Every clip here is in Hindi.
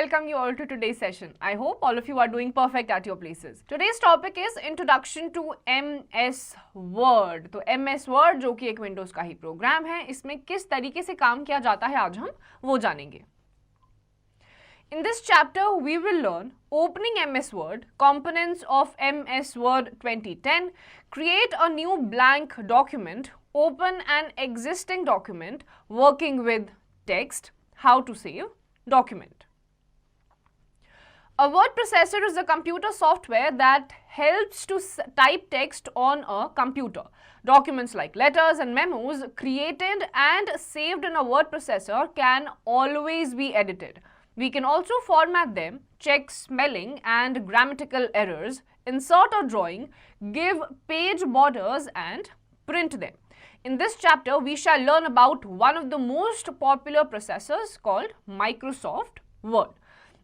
welcome you all to today's session. I hope all of you are doing perfect at your places. Today's topic is Introduction to MS Word. तो MS Word जो कि एक Windows का ही प्रोग्राम है, इसमें किस तरीके से काम किया जाता है आज हम वो जानेंगे. In this chapter, we will learn opening MS Word, components of MS Word 2010, create a new blank document, open an existing document, working with text, how to save document. A word processor is a computer software that helps to type text on a computer. Documents like letters and memos created and saved in a word processor can always be edited. We can also format them, check spelling and grammatical errors, insert a drawing, give page borders and print them. In this chapter, we shall learn about one of the most popular processors called Microsoft Word.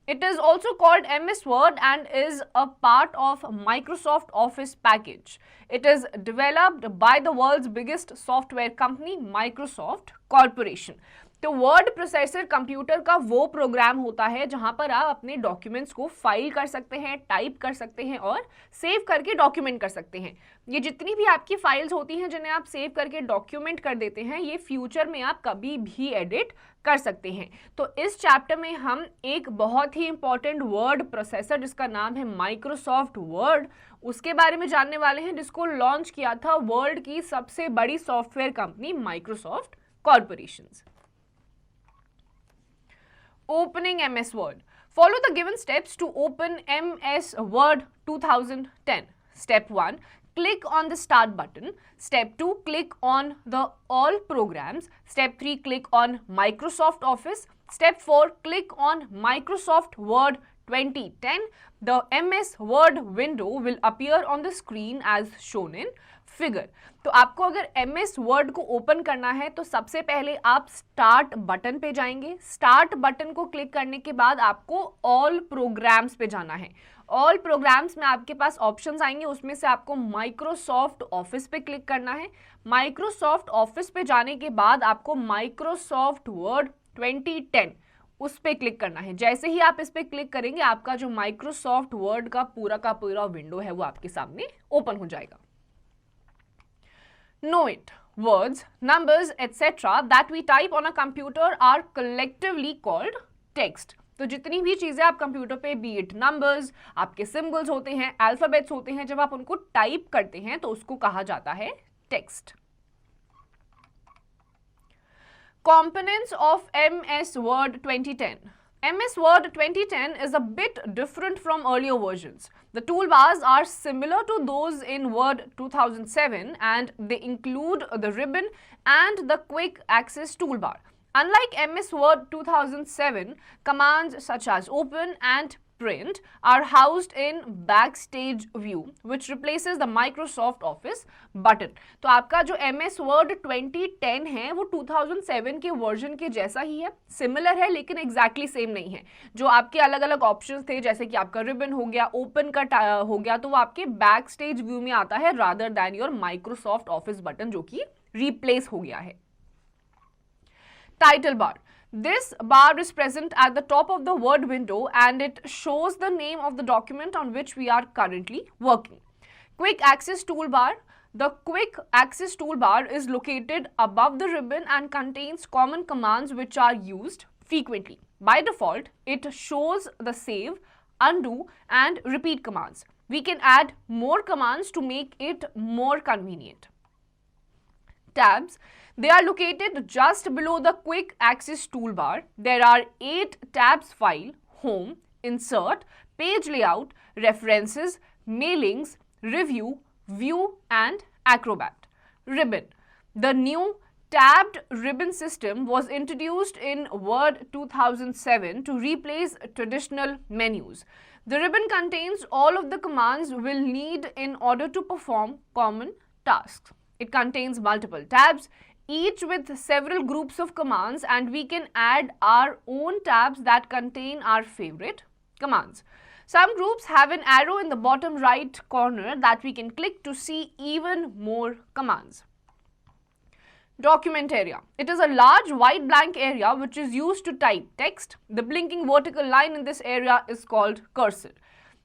It is also called MS Word and is a part of Microsoft Office package. It is developed by the world's biggest software company, Microsoft Corporation. तो वर्ड प्रोसेसर कंप्यूटर का वो प्रोग्राम होता है जहां पर आप अपने डॉक्यूमेंट्स को फाइल कर सकते हैं, टाइप कर सकते हैं और सेव करके डॉक्यूमेंट कर सकते हैं. ये जितनी भी आपकी फाइल्स होती हैं जिन्हें आप सेव करके डॉक्यूमेंट कर देते हैं, ये फ्यूचर में आप कभी भी एडिट कर सकते हैं. तो इस चैप्टर में हम एक बहुत ही इंपॉर्टेंट वर्ड प्रोसेसर जिसका नाम है माइक्रोसॉफ्ट वर्ड, उसके बारे में जानने वाले हैं, जिसको लॉन्च किया था वर्ल्ड की सबसे बड़ी software company Microsoft corporation. Opening MS Word. Follow the given steps to open MS Word 2010. Step 1. Click on the Start button. Step 2. Click on the All Programs. Step 3. Click on Microsoft Office. Step 4. Click on Microsoft Word 2010. The MS Word window will appear on the screen as shown in figure. तो आपको अगर MS Word को ओपन करना है तो सबसे पहले आप स्टार्ट बटन पे जाएंगे. स्टार्ट बटन को क्लिक करने के बाद आपको ऑल प्रोग्राम्स पे जाना है. ऑल प्रोग्राम्स में आपके पास ऑप्शंस आएंगे, उसमें से आपको माइक्रोसॉफ्ट ऑफिस पे क्लिक करना है. माइक्रोसॉफ्ट ऑफिस पे जाने के बाद आपको माइक्रोसॉफ्ट वर्ड 2010 उस पे क्लिक करना है. जैसे ही आप इस पे क्लिक करेंगे आपका जो माइक्रोसॉफ्ट वर्ड का पूरा विंडो है वो आपके सामने ओपन हो जाएगा. Know it. Words, numbers, etc. that we type on a computer are collectively called text. तो जितनी भी चीजें आप कंप्यूटर पे, बी इट नंबर्स, आपके सिंबल्स होते हैं, अल्फाबेट्स होते हैं, जब आप उनको टाइप करते हैं तो उसको कहा जाता है text. Components of MS Word 2010. MS Word 2010 is a bit different from earlier versions. The toolbars are similar to those in Word 2007 and they include the ribbon and the quick access toolbar. Unlike MS Word 2007, commands such as open and print are housed in backstage view which replaces the Microsoft Office button. तो आपका जो MS Word 2010 है वो 2007 के वर्जन के जैसा ही है, सिमिलर है लेकिन एग्जैक्टली सेम नहीं है. जो आपके अलग अलग ऑप्शंस थे जैसे कि आपका रिबन हो गया, ओपन का हो गया, तो वो आपके बैक स्टेज व्यू में आता है rather than your Microsoft office button जो कि रिप्लेस हो गया है. Title bar. This bar is present at the top of the Word window and it shows the name of the document on which we are currently working. Quick Access Toolbar. The Quick Access Toolbar is located above the ribbon and contains common commands which are used frequently. By default, it shows the save, undo and repeat commands. We can add more commands to make it more convenient. Tabs. They are located just below the Quick Access Toolbar. There are 8 tabs: File, Home, Insert, Page Layout, References, Mailings, Review, View and Acrobat. Ribbon. The new tabbed ribbon system was introduced in Word 2007 to replace traditional menus. The ribbon contains all of the commands we'll need in order to perform common tasks. It contains multiple tabs, each with several groups of commands, and we can add our own tabs that contain our favorite commands. Some groups have an arrow in the bottom right corner that we can click to see even more commands. Document area. It is a large white blank area which is used to type text. The blinking vertical line in this area is called cursor.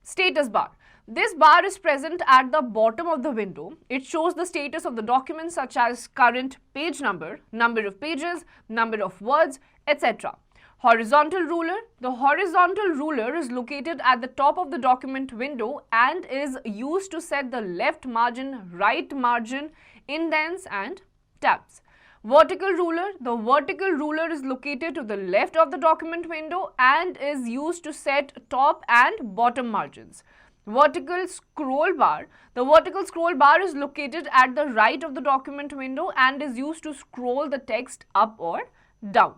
Status bar. This bar is present at the bottom of the window. It shows the status of the document such as current page number, number of pages, number of words, etc. Horizontal ruler. The horizontal ruler is located at the top of the document window and is used to set the left margin, right margin, indents and tabs. Vertical ruler. The vertical ruler is located to the left of the document window and is used to set top and bottom margins. Vertical scroll bar. The vertical scroll bar is located at the right of the document window and is used to scroll the text up or down.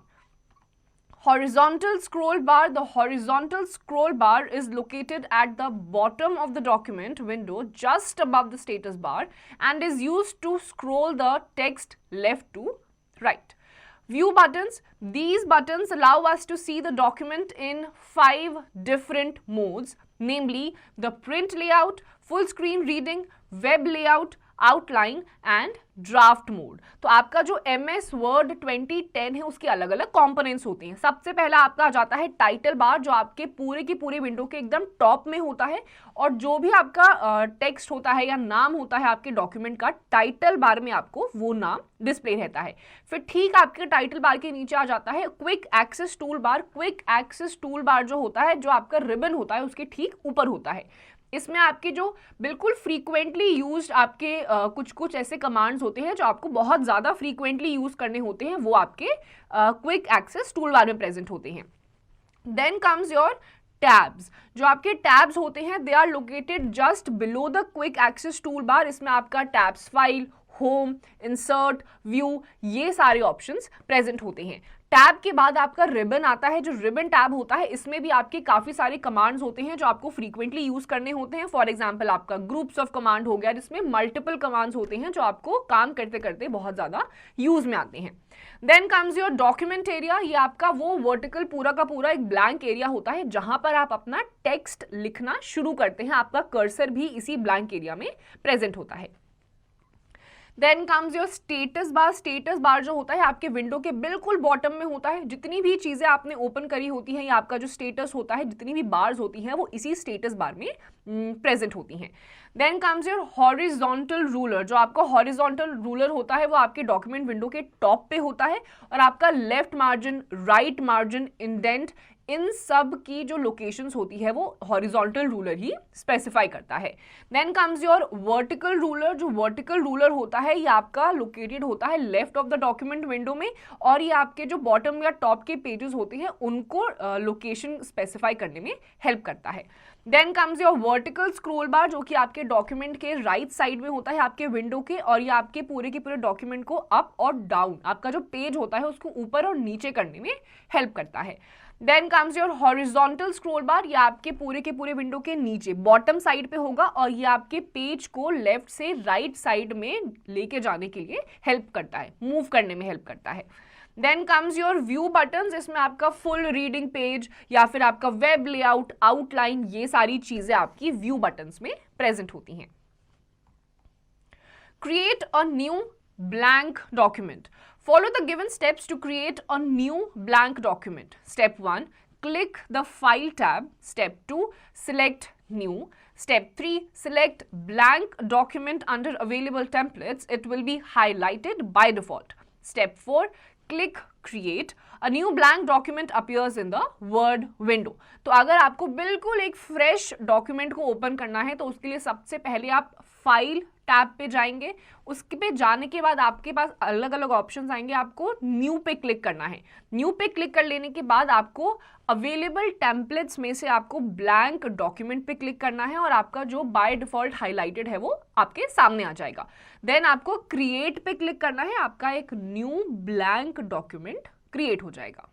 Horizontal scroll bar. The horizontal scroll bar is located at the bottom of the document window just above the status bar and is used to scroll the text left to right. View buttons. These buttons allow us to see the document in 5 different modes, namely the print layout, full screen reading, web layout, outline and draft mode. तो आपका जो MS वर्ड 2010 है उसके अलग अलग कंपोनेंट्स होते हैं। सबसे पहला आपका आ जाता है टाइटल बार, जो आपके पूरे की पूरे विंडो के एकदम टॉप में होता है, और जो भी आपका टेक्स्ट होता है या नाम होता है आपके डॉक्यूमेंट का, टाइटल बार में आपको वो नाम डिस्प्ले रहता है। फिर ठीक आपके टाइटल बार के नीचे आ जाता है quick access toolbar. Quick access toolbar जो होता है, जो आपका रिबन होता है उसके ठीक ऊपर होता है। इसमें आपके जो बिल्कुल फ्रीक्वेंटली यूज्ड आपके कुछ कुछ ऐसे कमांड्स होते हैं जो आपको बहुत ज़्यादा फ्रीक्वेंटली यूज करने होते हैं, वो आपके क्विक एक्सेस टूल बार में प्रेजेंट होते हैं। Then comes your tabs. जो आपके टैब्स होते हैं, they are located just below the quick access toolbar. इसमें आपका tabs file, home, insert, view, ये सारे ऑप्शंस प्रेजेंट होते हैं। टैब के बाद आपका रिबन आता है। जो रिबन टैब होता है, इसमें भी आपके काफ़ी सारे कमांड्स होते हैं जो आपको फ्रीक्वेंटली यूज़ करने होते हैं। फॉर एग्जांपल आपका ग्रुप्स ऑफ कमांड हो गया, जिसमें मल्टीपल कमांड्स होते हैं जो आपको काम करते करते बहुत ज़्यादा यूज़ में आते हैं। Then comes your document area. ये आपका वो वर्टिकल पूरा का पूरा एक ब्लैंक एरिया होता है जहाँ पर आप अपना टेक्स्ट लिखना शुरू करते हैं। आपका कर्सर भी इसी ब्लैंक एरिया में प्रेजेंट होता है। Then comes your status bar. Status bar जो होता है आपके विंडो के बिल्कुल बॉटम में होता है। जितनी भी चीज़ें आपने ओपन करी होती हैं या आपका जो स्टेटस होता है, जितनी भी बार्स होती हैं, वो इसी स्टेटस बार में प्रेजेंट होती हैं। Then comes your horizontal ruler. जो आपका हॉरिजॉन्टल रूलर होता है वो आपके डॉक्यूमेंट विंडो के टॉप पे होता है, और आपका left margin, right margin, indent, इन सब की जो लोकेशंस होती है वो हॉरिजॉन्टल रूलर ही स्पेसिफाई करता है। Then comes your vertical ruler. जो वर्टिकल रूलर होता है ये आपका लोकेटेड होता है left of the document window में, और ये आपके जो बॉटम या टॉप के पेजेस होते हैं उनको लोकेशन स्पेसिफाई करने में हेल्प करता है। Then comes your vertical scroll bar, जो कि आपके डॉक्यूमेंट के राइट साइड में होता है आपके विंडो के, और ये आपके पूरे के पूरे डॉक्यूमेंट को अप और डाउन, आपका जो पेज होता है उसको ऊपर और नीचे करने में हेल्प करता है। Then comes your horizontal scroll bar. ये आपके पूरे के पूरे विंडो के नीचे बॉटम साइड पे होगा, और ये आपके पेज को लेफ्ट से राइट साइड में लेके जाने के लिए हेल्प करता है, मूव करने में हेल्प करता है। Then comes your view buttons. इसमें आपका फुल रीडिंग पेज या फिर आपका वेब लेआउट, आउटलाइन, ये सारी चीजें आपकी व्यू बटन्स में प्रेजेंट होती हैं। Create a new blank document. Follow the given steps to create a new blank document. Step 1, click the File tab. Step 2, select New. Step 3, select blank document under available templates. It will be highlighted by default. Step 4, click Create. A new blank document appears in the Word window. तो अगर आपको बिल्कुल एक फ्रेश डॉक्यूमेंट को ओपन करना है तो उसके लिए सबसे पहले आप फाइल टैब पे जाएंगे। उसके पे जाने के बाद आपके पास अलग अलग ऑप्शंस आएंगे, आपको न्यू पे क्लिक करना है। न्यू पे क्लिक कर लेने के बाद आपको अवेलेबल टेम्पलेट्स में से आपको ब्लैंक डॉक्यूमेंट पे क्लिक करना है, और आपका जो बाय डिफॉल्ट हाईलाइटेड है वो आपके सामने आ जाएगा। देन आपको क्रिएट पे क्लिक करना है, आपका एक न्यू ब्लैंक डॉक्यूमेंट क्रिएट हो जाएगा।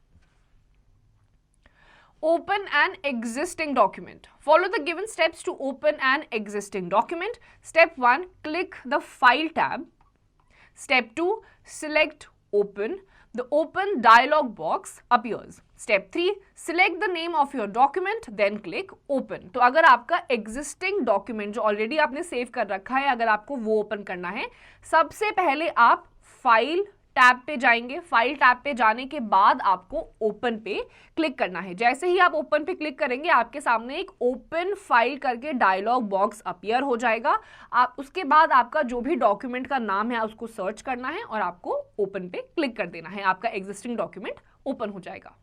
Open an existing document. Follow the given steps to open an existing document. Step 1, click the File tab. Step 2, select Open. The Open dialog box appears. Step 3, select the name of your document, then click Open. तो अगर आपका existing document जो already आपने सेव कर रखा है, अगर आपको वो ओपन करना है, सबसे पहले आप फाइल टैब पे जाएंगे, फाइल टैब पे जाने के बाद आपको ओपन पे क्लिक करना है। जैसे ही आप ओपन पे क्लिक करेंगे आपके सामने एक ओपन फाइल करके डायलॉग बॉक्स अपीयर हो जाएगा। आप उसके बाद आपका जो भी डॉक्यूमेंट का नाम है उसको सर्च करना है और आपको ओपन पे क्लिक कर देना है, आपका एग्जिस्टिंग डॉक्यूमेंट ओपन हो जाएगा।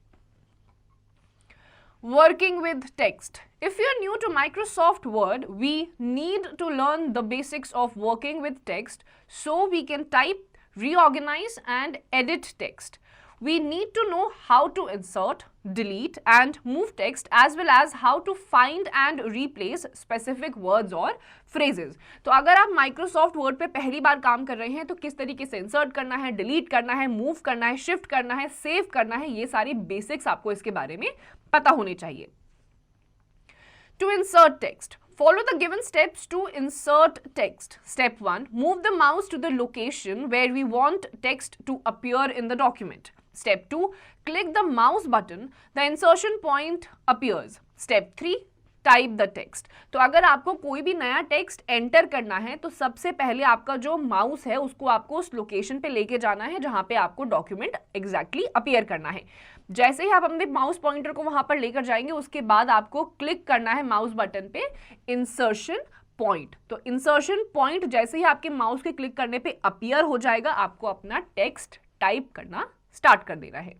Working with text. If you are new to Microsoft Word, we need to learn the basics of working with text so we can type, reorganize and edit text. We need to know how to insert, delete and move text as well as how to find and replace specific words or phrases. तो अगर आप Microsoft Word पे पहली बार काम कर रहे हैं तो किस तरीके से इंसर्ट करना है, डिलीट करना है, मूव करना है, शिफ्ट करना है, सेव करना है, ये सारी बेसिक्स आपको इसके बारे में पता होने चाहिए। To insert text. Follow the given steps to insert text. Step 1. Move the mouse to the location where we want text to appear in the document. Step 2. Click the mouse button. The insertion point appears. Step 3. Type the text. तो अगर आपको कोई भी नया टेक्स्ट एंटर करना है तो सबसे पहले आपका जो माउस है उसको आपको उस लोकेशन पे लेके जाना है जहां पे आपको डॉक्यूमेंट एग्जैक्टली अपीयर करना है। जैसे ही आप अपने माउस पॉइंटर को वहां पर लेकर जाएंगे उसके बाद आपको क्लिक करना है माउस बटन पे इंसर्शन पॉइंट। तो इंसर्शन पॉइंट जैसे ही आपके माउस के क्लिक करने पे अपीयर हो जाएगा आपको अपना टेक्स्ट टाइप करना स्टार्ट कर देना है।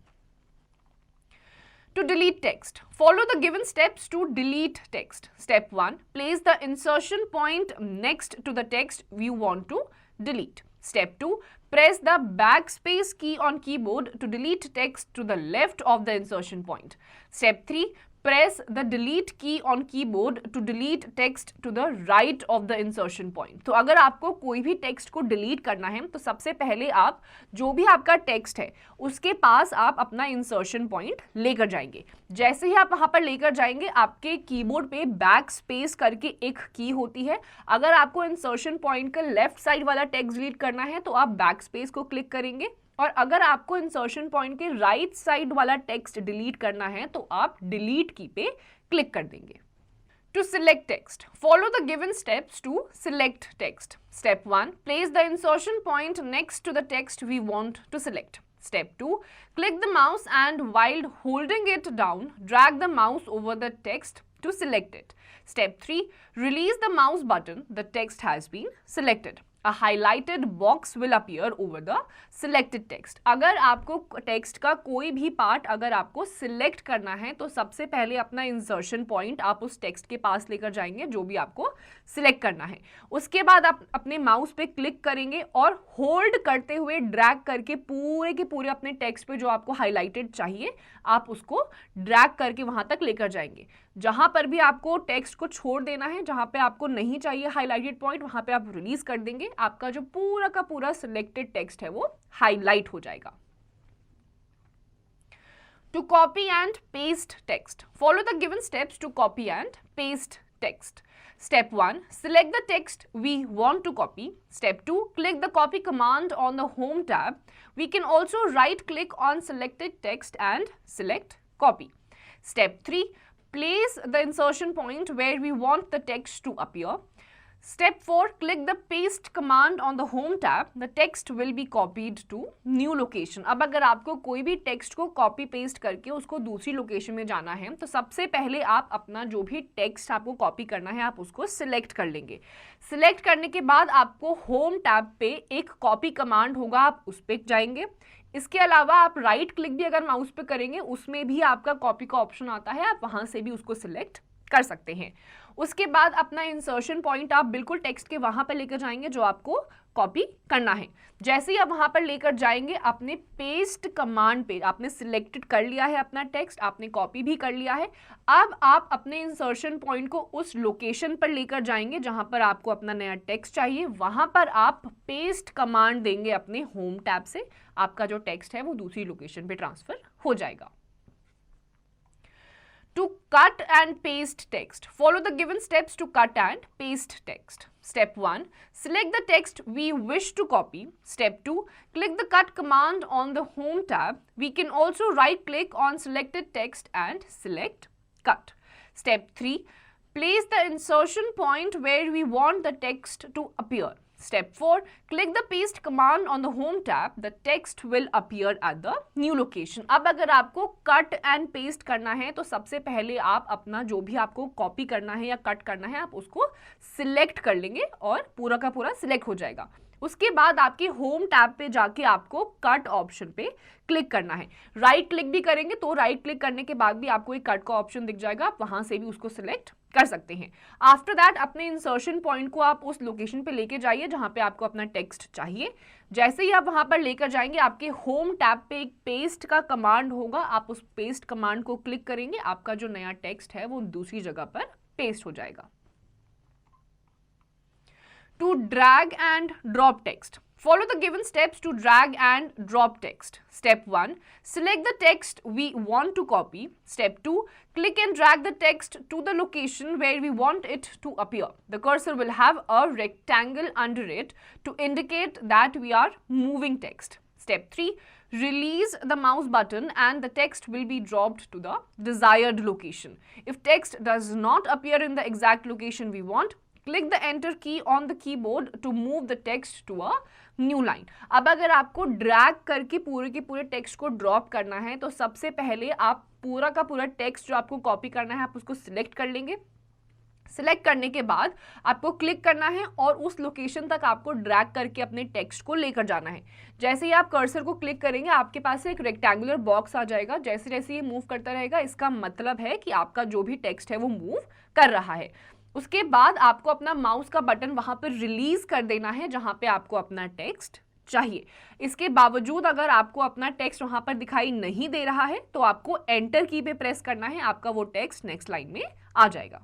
To delete text. Follow the given steps to delete text. Step 1. Place the insertion point next to the text you want to delete. Step 2. Press the backspace key on keyboard to delete text to the left of the insertion point. Step 3. Press the delete key on keyboard to delete text to the right of the insertion point. तो अगर आपको कोई भी टेक्स्ट को डिलीट करना है तो सबसे पहले आप जो भी आपका टेक्स्ट है उसके पास आप अपना इंसर्शन पॉइंट लेकर जाएंगे। जैसे ही आप वहां पर लेकर जाएंगे आपके कीबोर्ड पे बैक स्पेस करके एक की होती है। अगर आपको इंसर्शन पॉइंट का लेफ्ट साइड वाला टेक्स्ट डिलीट करना है तो आप बैक स्पेस को क्लिक करेंगे और अगर आपको इंसर्शन पॉइंट के राइट साइड वाला टेक्स्ट डिलीट करना है तो आप डिलीट की पे क्लिक कर देंगे। To select text, follow the given steps to select text. Step 1. Place the insertion point next to the text we want to select. Step 2. Click the mouse and while holding it down, drag the mouse over the text to select it. Step 3. Release the mouse button. The text has been selected. A highlighted box will appear over the selected text. अगर आपको टेक्स्ट का कोई भी पार्ट अगर आपको सिलेक्ट करना है तो सबसे पहले अपना इंसर्शन पॉइंट आप उस टेक्स्ट के पास लेकर जाएंगे जो भी आपको सिलेक्ट करना है। उसके बाद आप अपने माउस पे क्लिक करेंगे और होल्ड करते हुए ड्रैग करके पूरे के पूरे अपने टेक्स्ट पे जो आपको हाईलाइटेड चाहिए आप उसको ड्रैग करके वहां तक लेकर जाएंगे। जहां पर भी आपको टेक्स्ट को छोड़ देना है, जहां पे आपको नहीं चाहिए हाईलाइटेड पॉइंट वहां पे आप रिलीज कर देंगे, आपका जो पूरा का पूरा सिलेक्टेड टेक्स्ट है वो हाईलाइट हो जाएगा। To copy and paste text. Follow the given steps to copy and paste text. Step 1. Select the text we want to copy. Step 2. Click the copy command on the home tab. We can also right click on selected text and select copy. Step 3. Place the insertion point where we want the text to appear. Step 4. Click the paste command on the home tab. The text will be copied to new location. अब अगर आपको कोई भी टेक्स्ट को कॉपी पेस्ट करके उसको दूसरी लोकेशन में जाना है तो सबसे पहले आप अपना जो भी टेक्स्ट आपको कॉपी करना है आप उसको सिलेक्ट कर लेंगे। सिलेक्ट करने के बाद आपको होम टैब पे एक कॉपी कमांड होगा, आप उस पर जाएंगे। इसके अलावा आप राइट क्लिक भी अगर माउस पे करेंगे उसमें भी आपका कॉपी का ऑप्शन आता है, आप वहां से भी उसको सिलेक्ट कर सकते हैं। उसके बाद अपना इंसर्शन पॉइंट आप बिल्कुल टेक्स्ट के वहां पर लेकर जाएंगे जो आपको कॉपी करना है। जैसे ही आप वहां पर लेकर जाएंगे अपने पेस्ट कमांड पे आपने सिलेक्टेड कर लिया है अपना टेक्स्ट, आपने कॉपी भी कर लिया है। अब आप अपने इंसर्शन पॉइंट को उस लोकेशन पर लेकर जाएंगे जहां पर आपको अपना नया टेक्स्ट चाहिए, वहां पर आप पेस्ट कमांड देंगे अपने होम टैब से, आपका जो टेक्स्ट है वो दूसरी लोकेशन पे ट्रांसफर हो जाएगा। To cut and paste text. Follow the given steps to cut and paste text. Step 1. Select the text we wish to copy. Step 2. Click the cut command on the home tab. We can also right click on selected text and select cut. Step 3. Place the insertion point where we want the text to appear. Step 4, click the paste command on the home tab. The text will appear at the new location. अब अगर आपको कट एंड पेस्ट करना है तो सबसे पहले आप अपना जो भी आपको कॉपी करना है या कट करना है आप उसको सिलेक्ट कर लेंगे और पूरा का पूरा सिलेक्ट हो जाएगा। उसके बाद आपकी होम टैब पे जाके आपको कट ऑप्शन पे क्लिक करना है। राइट क्लिक भी करेंगे तो राइट क्लिक करने के बाद भी आपको एक कट का ऑप्शन दिख जाएगा, आप वहां से भी उसको सिलेक्ट कर सकते हैं। आफ्टर दैट अपने इंसर्शन पॉइंट को आप उस लोकेशन पे लेके जाइए जहां पे आपको अपना टेक्स्ट चाहिए। जैसे ही आप वहां पर लेकर जाएंगे आपके होम टैब पे एक पेस्ट का कमांड होगा, आप उस पेस्ट कमांड को क्लिक करेंगे, आपका जो नया टेक्स्ट है वो दूसरी जगह पर पेस्ट हो जाएगा। To drag and drop text. Follow the given steps to drag and drop text. Step 1, select the text we want to copy. Step 2, click and drag the text to the location where we want it to appear. The cursor will have a rectangle under it to indicate that we are moving text. Step 3, release the mouse button and the text will be dropped to the desired location. If text does not appear in the exact location we want, click the enter key on the keyboard to move the text to a new line. अब अगर आपको ड्रैग करके पूरे के पूरे टेक्स्ट को ड्रॉप करना है तो सबसे पहले आप पूरा का पूरा टेक्स्ट जो आपको कॉपी करना है आप उसको सिलेक्ट कर लेंगे। सिलेक्ट करने के बाद आपको क्लिक करना है और उस लोकेशन तक आपको ड्रैग करके अपने टेक्स्ट को लेकर जाना है। जैसे ही आप कर्सर को क्लिक करेंगे आपके पास एक रेक्टेंगुलर बॉक्स आ जाएगा। जैसे जैसे ये मूव करता रहेगा इसका मतलब है कि आपका जो भी टेक्स्ट है वो मूव कर रहा है। उसके बाद आपको अपना माउस का बटन वहां पर रिलीज कर देना है जहां पे आपको अपना टेक्स्ट चाहिए। इसके बावजूद अगर आपको अपना टेक्स्ट वहां पर दिखाई नहीं दे रहा है तो आपको एंटर की पे प्रेस करना है, आपका वो टेक्स्ट नेक्स्ट लाइन में आ जाएगा।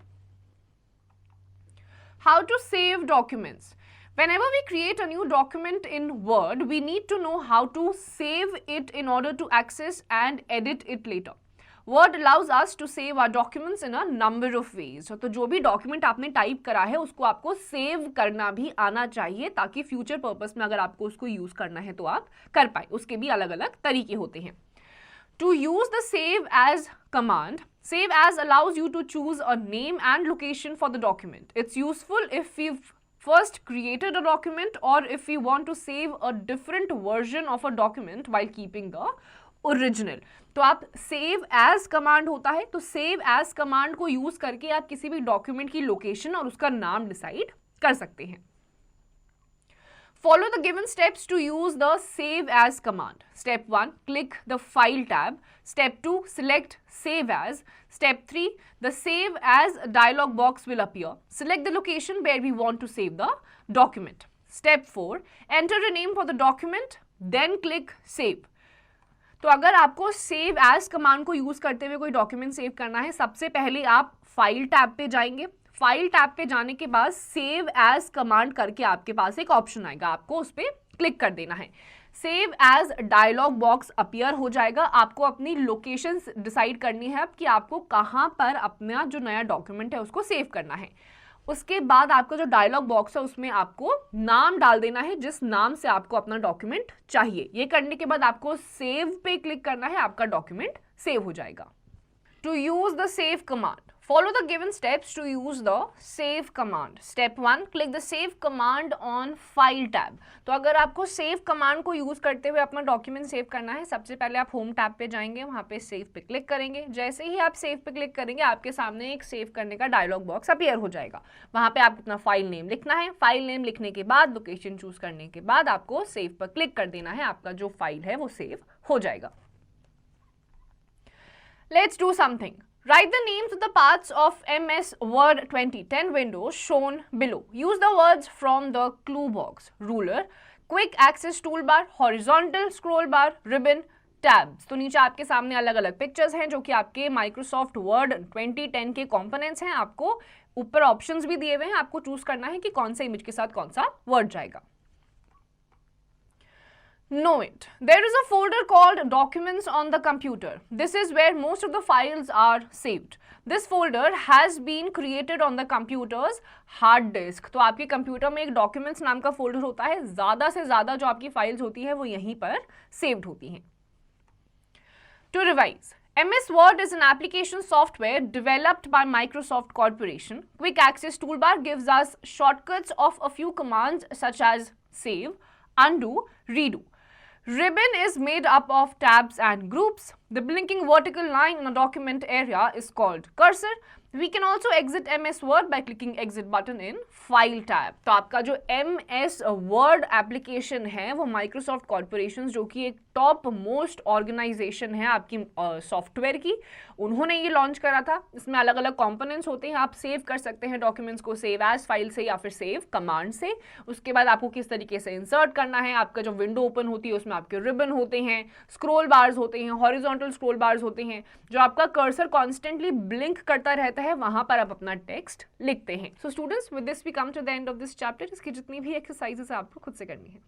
How to save documents. Whenever we create a new document in Word, we need to know how to save it in order to access and edit it later. Word allows us to save our documents in a number of ways. तो जो भी डॉक्यूमेंट आपने टाइप करा है उसको आपको सेव करना भी आना चाहिए ताकि फ्यूचर पर्पस में अगर आपको उसको यूज करना है तो आप कर पाए। उसके भी अलग अलग तरीके होते हैं। To use the save as command, save as allows you to choose a name and location for the document. It's useful if we've first created a document or if we want to save a different version of a document while keeping the original. तो आप सेव एज कमांड होता है, तो सेव एज कमांड को यूज करके आप किसी भी डॉक्यूमेंट की लोकेशन और उसका नाम डिसाइड कर सकते हैं। Follow the given steps to use the save as command. Step 1, click the file tab. Step 2, select save as. Step 3, the save as dialog box will appear. Select the location where we want to save the document. Step 4, enter a name for the document, then click save. तो अगर आपको सेव एज कमांड को यूज करते हुए कोई डॉक्यूमेंट सेव करना है सबसे पहले आप फाइल टैब पे जाएंगे। फाइल टैब पे जाने के बाद सेव एज कमांड करके आपके पास एक ऑप्शन आएगा, आपको उस पर क्लिक कर देना है। Save as dialog box appear हो जाएगा। आपको अपनी लोकेशन डिसाइड करनी है कि आपको कहाँ पर अपना जो नया डॉक्यूमेंट है उसको सेव करना है। उसके बाद आपका जो डायलॉग बॉक्स है उसमें आपको नाम डाल देना है जिस नाम से आपको अपना डॉक्यूमेंट चाहिए। ये करने के बाद आपको सेव पे क्लिक करना है, आपका डॉक्यूमेंट सेव हो जाएगा। To use the save command, follow the given steps to use the save command. Step 1, click the save command on file tab. तो अगर आपको save command को यूज करते हुए अपना डॉक्यूमेंट सेव करना है सबसे पहले आप होम टैब पे जाएंगे, वहां पे सेव पे क्लिक करेंगे। जैसे ही आप सेव पे क्लिक करेंगे आपके सामने एक सेव करने का डायलॉग बॉक्स अपीयर हो जाएगा। वहां पे आपको अपना फाइल नेम लिखना है। फाइल नेम लिखने के बाद लोकेशन चूज करने के बाद आपको सेव पर क्लिक कर देना है, आपका जो फाइल है वो सेव हो जाएगा। Let's do something. Write the names of the parts of MS Word 2010 window shown below. Use the words from the clue box. Ruler, quick access toolbar, horizontal scroll bar, ribbon, tabs. तो नीचे आपके सामने अलग अलग पिक्चर्स हैं जो कि आपके Microsoft Word 2010 के कंपोनेंट्स हैं। आपको ऊपर ऑप्शंस भी दिए हुए हैं, आपको चूज करना है कि कौन से इमेज के साथ कौन सा वर्ड जाएगा। Know it. There is a folder called Documents on the computer. This is where most of the files are saved. This folder has been created on the computer's hard disk. तो आपके कंप्यूटर में एक Documents नाम का फोल्डर होता है, ज़्यादा से ज़्यादा जो आपकी फाइल्स होती है वो यहीं पर सेव्ड होती हैं। To revise, MS Word is an application software developed by Microsoft Corporation. Quick Access Toolbar gives us shortcuts of a few commands such as save, undo, redo. Ribbon is made up of tabs and groups. The blinking vertical line in a document area is called cursor. We can also exit MS Word by clicking exit button in File tab. तो आपका जो MS Word एप्लीकेशन है वो माइक्रोसॉफ्ट कॉर्पोरेशन जो कि एक टॉप मोस्ट ऑर्गेनाइजेशन है आपकी सॉफ्टवेयर की, उन्होंने ये लॉन्च करा था. इसमें अलग अलग कंपोनेंट्स होते हैं. आप सेव कर सकते हैं डॉक्यूमेंट्स को सेव एज फाइल से या फिर सेव कमांड से. उसके बाद आपको किस तरीके से इंसर्ट करना है. आपका जो विंडो ओपन होती है उसमें आपके रिबन होते हैं, स्क्रोल बार्स होते हैं, हॉरिजॉन्टल स्क्रोल बार्स होते हैं. जो आपका कर्सर कॉन्स्टेंटली ब्लिंक करता रहता है वहां पर आप अपना टेक्स्ट लिखते हैं. So students, with this we come to the end of this chapter. इसकी जितनी भी एक्सरसाइजेस आपको खुद से करनी है.